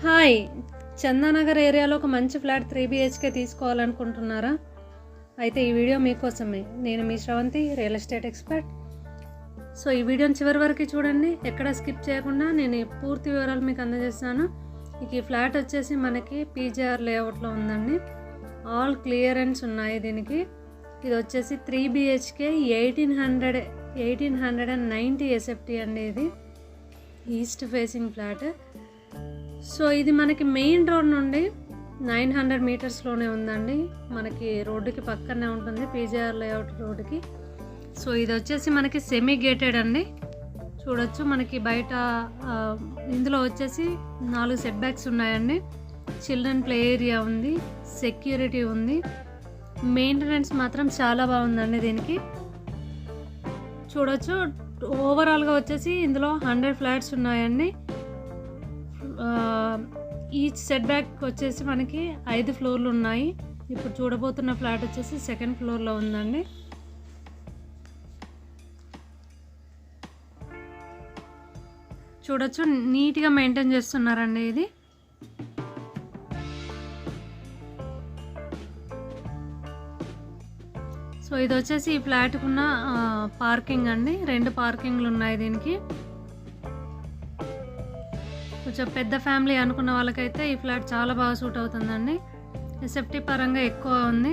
Hi, Chandanagar ఏరియాలో ఒక మంచి ఫ్లాట్ 3 BHK తీసుకోవాలనుకుంటున్నారా? అయితే ఈ వీడియో మీకోసమే. నేను మీ Sravanthi, real estate expert. So ఈ వీడియోని చివరి వరకు చూడండి, ఎక్కడ స్కిప్ చేయకుండా నేను ఈ పూర్తి వివరాలు మీకు అందజేస్తాను. ఇక ఈ ఫ్లాట్ వచ్చేసి మనకి PGR లేఅవుట్లో ఉందండి. ఆల్ క్లియరెన్స్ ఉన్నాయి దీనికి. ఇది వచ్చేసి 3 BHK 1890 SFT అండి. ఇది ఈస్ట్ ఫేసింగ్ ఫ్లాట్. సో ఇది మనకి మెయిన్ రోడ్ నుండి 900 మీటర్స్లోనే ఉందండి. మనకి రోడ్డుకి పక్కనే ఉంటుంది, PGR లేఅవుట్ రోడ్డుకి. సో ఇది వచ్చేసి మనకి సెమీ గేటెడ్ అండి. చూడొచ్చు మనకి బయట ఇందులో వచ్చేసి 4 సెట్ బ్యాక్స్ ఉన్నాయండి. చిల్డ్రన్ ప్లే ఏరియా ఉంది, సెక్యూరిటీ ఉంది. మెయింటెనెన్స్ మాత్రం చాలా బాగుందండి దీనికి. చూడొచ్చు ఓవరాల్గా వచ్చేసి ఇందులో 100 ఫ్లాట్స్ ఉన్నాయండి. ఈచ్ సెట్ బ్యాక్ వచ్చేసి మనకి 5 ఫ్లోర్లు ఉన్నాయి. ఇప్పుడు చూడబోతున్న ఫ్లాట్ వచ్చేసి 2nd ఫ్లోర్లో ఉందండి. చూడొచ్చు నీట్గా మెయింటైన్ చేస్తున్నారండి ఇది. సో ఇది వచ్చేసి ఈ ఫ్లాట్కున్న పార్కింగ్ అండి. 2 పార్కింగ్లు ఉన్నాయి దీనికి. కొంచెం పెద్ద ఫ్యామిలీ అనుకున్న వాళ్ళకైతే ఈ ఫ్లాట్ చాలా బాగా సూట్ అవుతుందండి. సేఫ్టీ పరంగా ఎక్కువ ఉంది.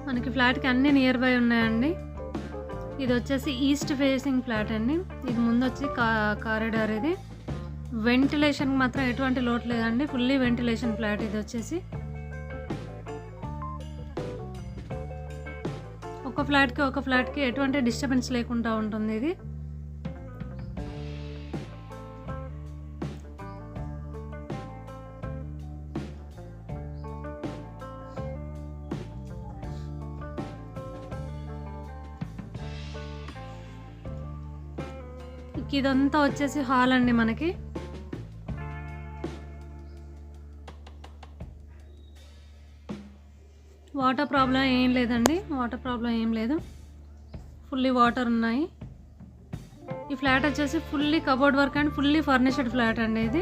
మనకి ఫ్లాట్కి అన్ని నియర్ బై ఉన్నాయండి. ఇది వచ్చేసి ఈస్ట్ ఫేసింగ్ ఫ్లాట్ అండి. ఇది ముందు వచ్చి కారిడార్. ఇది వెంటిలేషన్కి మాత్రం ఎటువంటి లోటు లేదండి. ఫుల్లీ వెంటిలేషన్ ఫ్లాట్ ఇది వచ్చేసి. ఒక ఫ్లాట్కి ఎటువంటి డిస్టర్బెన్స్ లేకుండా ఉంటుంది ఇది. ఇదంతా వచ్చేసి హాల్ అండి మనకి. వాటర్ ప్రాబ్లం ఏం లేదండి. ఫుల్లీ వాటర్ ఉన్నాయి. ఈ ఫ్లాట్ వచ్చేసి fully cupboard work and fully furnished flat అండి ఇది.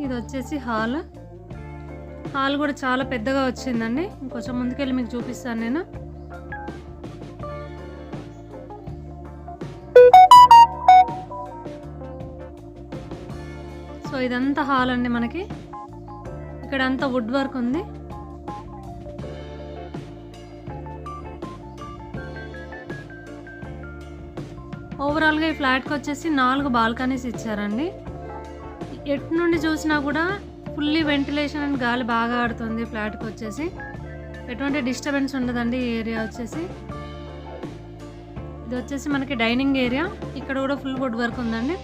ఇది వచ్చేసి హాల్ కూడా చాలా పెద్దగా వచ్చిందండి. ఇంకొంచెం ముందుకెళ్ళి మీకు చూపిస్తాను నేను. సో ఇదంతా హాల్ అండి మనకి. ఇక్కడ అంతా వుడ్ వర్క్ ఉంది. ఓవరాల్గా ఈ ఫ్లాట్కి వచ్చేసి 4 బాల్కనీస్ ఇచ్చారండి. ఎటు నుండి చూసినా కూడా ఫుల్లీ వెంటిలేషన్ అండ్ గాలి బాగా ఆడుతుంది ఫ్లాట్కి వచ్చేసి. ఎటువంటి డిస్టర్బెన్స్ ఉండదండి ఈ ఏరియా వచ్చేసి. ఇది వచ్చేసి మనకి డైనింగ్ ఏరియా. ఇక్కడ కూడా ఫుల్ వుడ్ వర్క్ ఉందండి.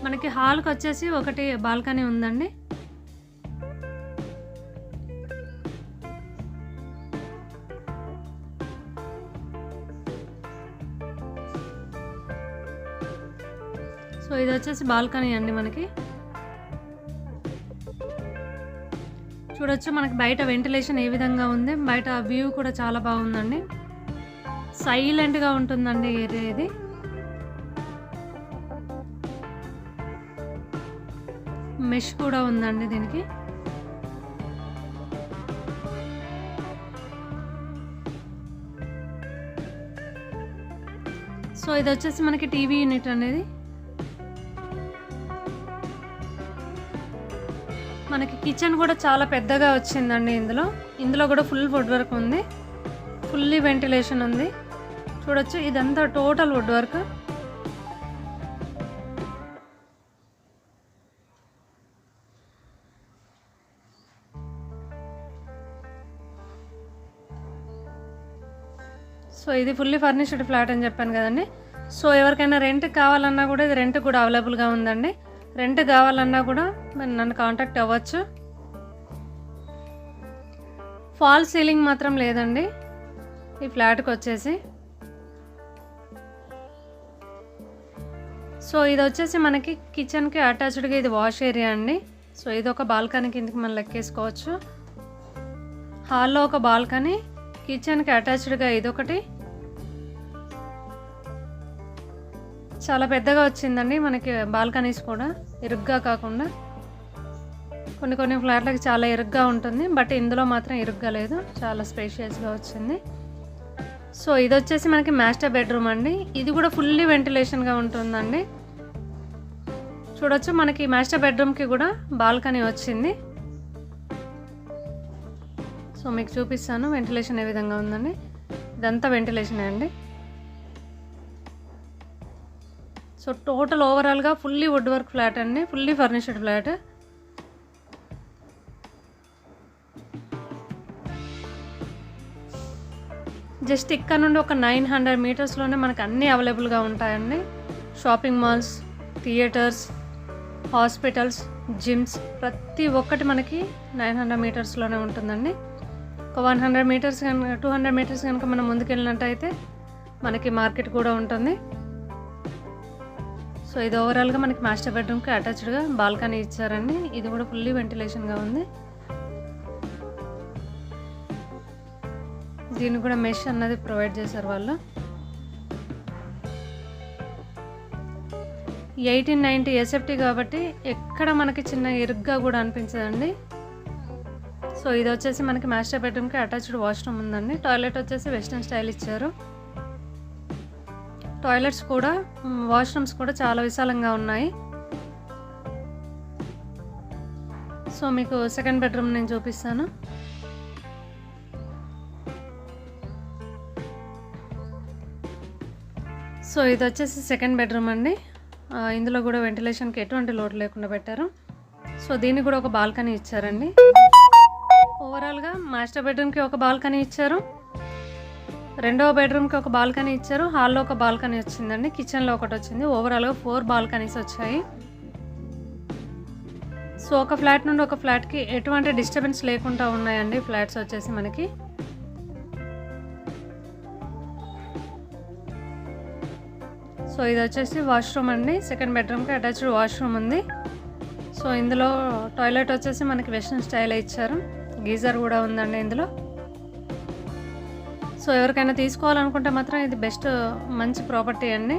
మనకి హాల్కి వచ్చేసి 1 బాల్కనీ ఉందండి. సో ఇది వచ్చేసి బాల్కనీ అండి మనకి. చూడొచ్చు మనకి బయట వెంటిలేషన్ ఏ విధంగా ఉంది. బయట వ్యూ కూడా చాలా బాగుందండి. సైలెంట్గా ఉంటుందండి ఏరియా ఇది. మెష్ కూడా ఉందండి దీనికి. సో ఇది వచ్చేసి మనకి టీవీ యూనిట్ అనేది. మనకి కిచెన్ కూడా చాలా పెద్దగా వచ్చిందండి. ఇందులో కూడా ఫుల్ వుడ్ వర్క్ ఉంది. ఫుల్లీ వెంటిలేషన్ ఉంది. చూడొచ్చు ఇదంతా టోటల్ వుడ్ వర్క్. సో ఇది ఫుల్లీ ఫర్నిష్డ్ ఫ్లాట్ అని చెప్పాను కదండి. సో ఎవరికైనా రెంట్ కావాలన్నా కూడా ఇది రెంట్ కూడా అవైలబుల్గా ఉందండి. రెంట్ కావాలన్నా కూడా నన్ను కాంటాక్ట్ అవ్వచ్చు. ఫాల్ సీలింగ్ మాత్రం లేదండి ఈ ఫ్లాట్కి వచ్చేసి. సో ఇది వచ్చేసి మనకి కిచెన్కి అటాచ్డ్గా ఇది వాష్ ఏరియా అండి. సో ఇది ఒక బాల్కనీ కిందకి మనం లెక్కేసుకోవచ్చు. హాల్లో ఒక బాల్కనీ, కిచెన్కి అటాచ్డ్గా ఇదొకటి. చాలా పెద్దగా వచ్చిందండి మనకి బాల్కనీస్ కూడా, ఇరుగ్గా కాకుండా. కొన్ని ఫ్లాట్లకి చాలా ఇరుగ్గా ఉంటుంది, బట్ ఇందులో మాత్రం ఇరుగ్గా లేదు, చాలా స్పేషియస్గా వచ్చింది. సో ఇది వచ్చేసి మనకి మాస్టర్ బెడ్రూమ్ అండి. ఇది కూడా ఫుల్లీ వెంటిలేషన్గా ఉంటుందండి. చూడొచ్చు మనకి మాస్టర్ బెడ్రూమ్కి కూడా బాల్కనీ వచ్చింది. సో మీకు చూపిస్తాను వెంటిలేషన్ ఏ విధంగా ఉందండి. ఇదంతా వెంటిలేషన్ అండి. సో టోటల్ ఓవరాల్గా ఫుల్లీ వుడ్ వర్క్ ఫ్లాట్ అండి, ఫుల్లీ ఫర్నిష్డ్ ఫ్లాట్. జస్ట్ ఇక్కడ నుండి ఒక 900 మీటర్స్లోనే మనకు అన్నీ అవైలబుల్గా ఉంటాయండి. Shopping malls, theatres, hospitals, gyms ప్రతి ఒక్కటి మనకి 900 మీటర్స్లోనే ఉంటుందండి. ఒక 100 మీటర్స్ కనుక 200 మీటర్స్ కనుక మనం ముందుకెళ్ళినట్టయితే మనకి మార్కెట్ కూడా ఉంటుంది. సో ఇది ఓవరాల్గా మనకి మాస్టర్ బెడ్రూమ్కి అటాచ్డ్గా బాల్కనీ ఇచ్చారండి. ఇది కూడా ఫుల్లీ వెంటిలేషన్గా ఉంది. దీన్ని కూడా మెష్ అన్నది ప్రొవైడ్ చేశారు వాళ్ళు. 1890 ఎస్ఎఫ్టీ కాబట్టి ఎక్కడ మనకి చిన్న ఇరుగ్గా కూడా అనిపించదండి. సో ఇది వచ్చేసి మనకి మాస్టర్ బెడ్రూమ్కి అటాచ్డ్ వాష్రూమ్ ఉందండి. టాయిలెట్ వచ్చేసి వెస్ట్రన్ స్టైల్ ఇచ్చారు. టాయిలెట్స్ కూడా, వాష్రూమ్స్ కూడా చాలా విశాలంగా ఉన్నాయి. సో మీకు సెకండ్ బెడ్రూమ్ నేను చూపిస్తాను. సో ఇది వచ్చేసి సెకండ్ బెడ్రూమ్ అండి. ఇందులో కూడా వెంటిలేషన్కి ఎటువంటి లోటు లేకుండా పెట్టారు. సో దీనికి కూడా ఒక బాల్కనీ ఇచ్చారండి. ఓవరాల్గా మాస్టర్ బెడ్రూమ్కి ఒక బాల్కనీ ఇచ్చారు, రెండవ బెడ్రూమ్కి ఒక బాల్కనీ ఇచ్చారు, హాల్లో ఒక బాల్కనీ వచ్చిందండి, కిచెన్లో ఒకటి వచ్చింది. ఓవరాల్గా 4 బాల్కనీస్ వచ్చాయి. సో ఒక ఫ్లాట్ నుండి ఒక ఫ్లాట్కి ఎటువంటి డిస్టర్బెన్స్ లేకుండా ఉన్నాయండి ఫ్లాట్స్ వచ్చేసి మనకి. సో ఇది వచ్చేసి వాష్రూమ్ అండి. సెకండ్ బెడ్రూమ్కి అటాచ్డ్ వాష్రూమ్ ఉంది. సో ఇందులో టాయిలెట్ వచ్చేసి మనకి వెస్ట్రన్ స్టైల్ ఇచ్చారు. గీజర్ కూడా ఉందండి ఇందులో. సో ఎవరికైనా తీసుకోవాలనుకుంటే మాత్రం ఇది బెస్ట్, మంచి ప్రాపర్టీ అండి.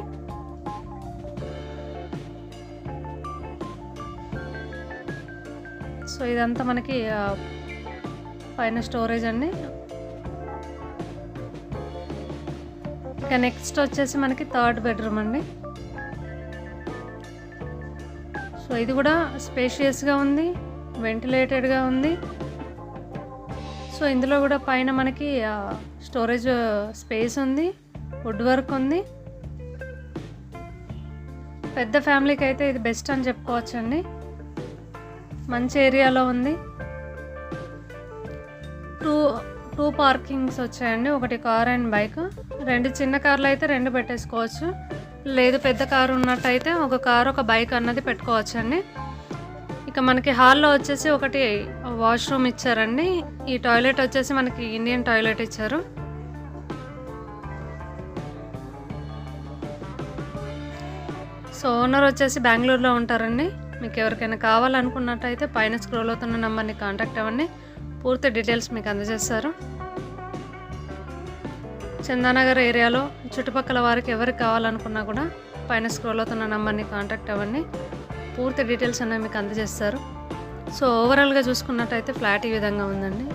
సో ఇదంతా మనకి పైన స్టోరేజ్ అండి. ఇక నెక్స్ట్ వచ్చేసి మనకి థర్డ్ బెడ్రూమ్ అండి. సో ఇది కూడా స్పేషియస్గా ఉంది, వెంటిలేటెడ్గా ఉంది. సో ఇందులో కూడా పైన మనకి స్టోరేజ్ స్పేస్ ఉంది, వుడ్ వర్క్ ఉంది. పెద్ద ఫ్యామిలీకి అయితే ఇది బెస్ట్ అని చెప్పుకోవచ్చండి. మంచి ఏరియాలో ఉంది. టూ పార్కింగ్స్ వచ్చాయండి, ఒకటి కార్ అండ్ బైక్. 2 చిన్న కార్లు అయితే 2 పెట్టేసుకోవచ్చు, లేదు పెద్ద కారు ఉన్నట్టయితే ఒక కారు ఒక బైక్ అన్నది పెట్టుకోవచ్చండి. ఇక మనకి హాల్లో వచ్చేసి ఒకటి వాష్రూమ్ ఇచ్చారండి. ఈ టాయిలెట్ వచ్చేసి మనకి ఇండియన్ టాయిలెట్ ఇచ్చారు. సో ఓనర్ వచ్చేసి బెంగళూరులో ఉంటారండి. మీకు ఎవరికైనా కావాలనుకున్నట్టయితే పైన స్క్రోల్ అవుతున్న నెంబర్ని కాంటాక్ట్ అవ్వండి, పూర్తి డీటెయిల్స్ మీకు అందజేస్తారు. చందానగర్ ఏరియాలో చుట్టుపక్కల వారికి ఎవరికి కావాలనుకున్నా కూడా పైన స్క్రోల్ అవుతున్న నెంబర్ని కాంటాక్ట్ అవ్వండి, పూర్తి డీటెయిల్స్ అనేవి మీకు అందజేస్తారు. సో ఓవరాల్గా చూసుకున్నట్టయితే ఫ్లాట్ ఈ విధంగా ఉందండి.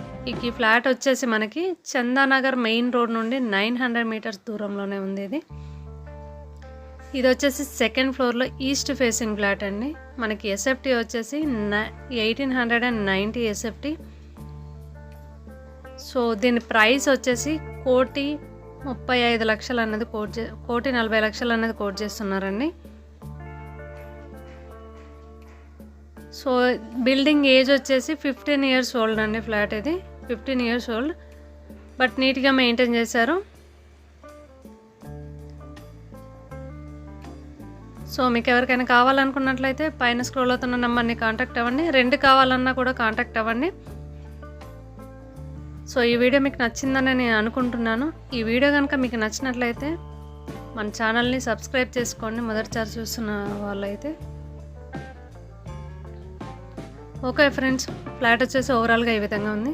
ఈ ఫ్లాట్ వచ్చేసి మనకి చందానగర్ మెయిన్ రోడ్ నుండి 900 మీటర్స్ దూరంలోనే ఉంది. ఇది వచ్చేసి సెకండ్ ఫ్లోర్లో ఈస్ట్ ఫేసింగ్ ఫ్లాట్ అండి. మనకి ఎస్ఎఫ్టీ వచ్చేసి 1890 ఎస్ఎఫ్టీ. సో దీని ప్రైస్ వచ్చేసి 1,35,00,000 అన్నది 1,40,00,000 అన్నది కోట్ చేస్తున్నారండి. సో బిల్డింగ్ ఏజ్ వచ్చేసి 15 ఇయర్స్ ఓల్డ్ అండి. ఫ్లాట్ ఇది 15 ఇయర్స్ ఓల్డ్, బట్ నీట్గా మెయింటైన్ చేశారు. సో మీకు ఎవరికైనా కావాలనుకున్నట్లయితే పైన స్క్రోల్ అవుతున్న నెంబర్ని కాంటాక్ట్ అవ్వండి, రెంట్ కావాలన్నా కూడా కాంటాక్ట్ అవ్వండి. సో ఈ వీడియో మీకు నచ్చిందని నేను అనుకుంటున్నాను. ఈ వీడియో కనుక మీకు నచ్చినట్లయితే మన ఛానల్ని సబ్స్క్రైబ్ చేసుకోండి మొదటిసారి చూస్తున్న వాళ్ళైతే. ఓకే ఫ్రెండ్స్, ఫ్లాట్ వచ్చేసి ఓవరాల్గా ఈ విధంగా ఉంది.